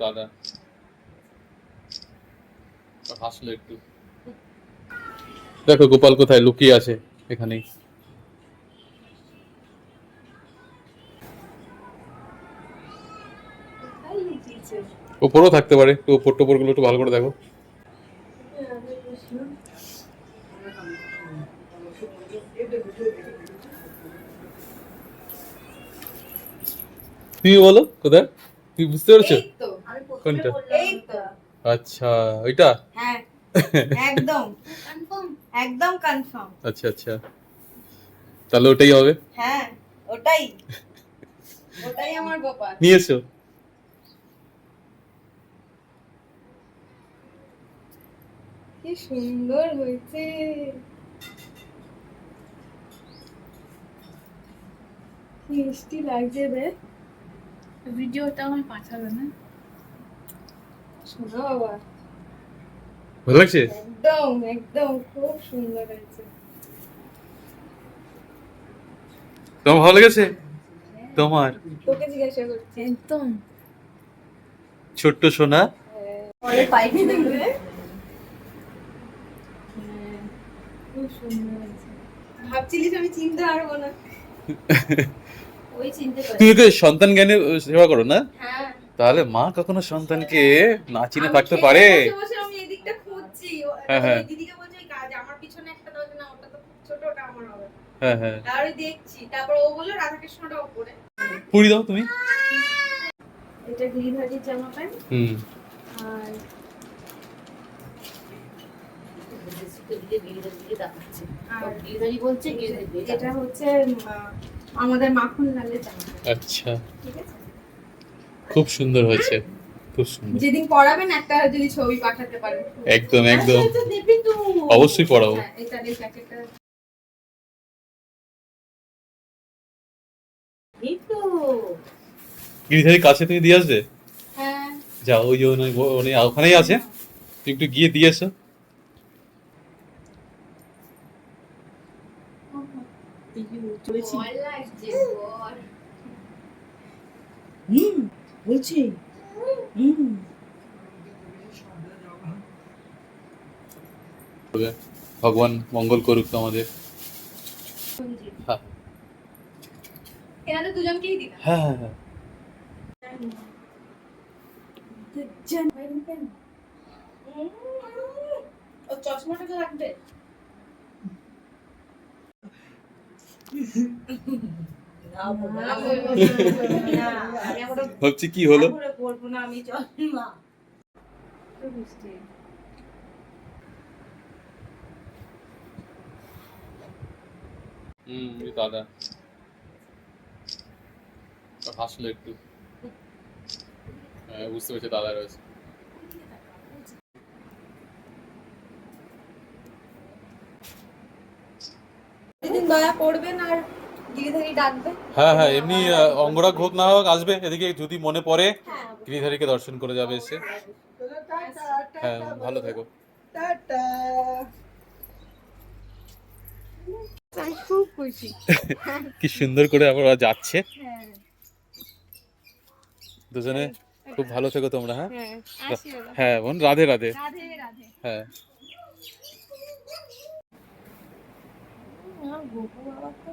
দাদা হাসলো একটু। দেখো গোপাল কোথায় লুকিয়ে আছে, এখানেই। ওপরও থাকতে পারে, একটু ওপর টোপর গুলো একটু ভালো করে দেখো। তুমি বলো কোথায়, তুমি বুঝতে পেরেছো কোনটা? আচ্ছা ওইটা। হ্যাঁ একদম কনফার্ম, একদম কনফার্ম। আচ্ছা আচ্ছা, তাহলে ওটাই হবে। হ্যাঁ ওটাই, ওটাই আমার গোপাল। নিয়ে এসো। কি সুন্দর হয়েছে, মিষ্টি লাগছে রে। ভিডিওটা আমি পাঠাবে না? শোনো বাবা, ভালো লাগছে? একদম একদম খুব সুন্দর হয়েছে। তোমার ভালো লেগেছে? তোমার তোকে জিজ্ঞাসা করছি। একদম ছোট্ট সোনা। পরে পাইপে দেখবে। খুব সুন্দর হয়েছে। ভাবছিলিস আমি চিনতে পারবো না? ওই চিনতে পারে। তুমি ওকে সন্তান জ্ঞানের সেবা করো না? হ্যাঁ। তাহলে মা কখনো সন্তানকে না চিনে আমি থাকতে খেয়ে পারে? বসে বসে আমি এদিকটা খুঁজছি। হ্যাঁ, হ্যাঁ। ওই দিদিকে বলছি ওই কাজ আমার পিছনে একটা দাও না, ওটা তো খুব ছোট, ওটা আমার হবে। হ্যাঁ হ্যাঁ, তারপরে দেখছি, তারপর ও বললো রাধাকৃষ্ণটা উপরে। পুরি দাও তুমি। এটা গিরিধারীর জামা প্যান্ট। আর এটা হচ্ছে আমাদের মাখন লালের জামা প্যান্ট। আচ্ছা, ঠিক আছে, খুব সুন্দর হয়েছে, খুব সুন্দর। যেদিন পড়াবেন একটা যদি ছবি পাঠাতে পারেন। একদম একদম, আচ্ছা, দেবে তো। অবশ্যই পড়াবো। হ্যাঁ, এটা এই প্যাকেটটা এই তো। গিরিধারীর কাছে তুমি দিয়ে আসবে। হ্যাঁ যাও, ওই যে উনি ওখানেই আছে, তুমি একটু গিয়ে দিয়ে এসো। ভয় লাগছে, ভয়। বলছি ভগবান মঙ্গল করুক আমাদের। হ্যাঁ এনাদের দুজনকেই দিলাম। হ্যাঁ হ্যাঁ হ্যাঁ। ও চশমাটা তো রাখবে। ভাবছি কি হলো। পড়বো না আমি চশমা। দাদা হাসলো একটু। হ্যাঁ বুঝতে পেরেছি দাদা রয়েছে। দিন দয়া করবেন আর গিরিধারী ডাকবে। হ্যাঁ হ্যাঁ, এমনি অঙ্গরাগ হোক না হোক আসবে এদিকে, যদি মনে পড়ে হ্যাঁ গিরিধারীকে দর্শন করে যাবে এসে। হ্যাঁ ভালো থেকো। টাটা। আমি খুব খুশি। কি সুন্দর করে আবার ওরা যাচ্ছে হ্যাঁ দুজনে। খুব ভালো থেকো তোমরা। হ্যাঁ হ্যাঁ, আসি বাবা। হ্যাঁ বোন, রাধে রাধে। রাধে রাধে। হ্যাঁ গোপু বাবা তো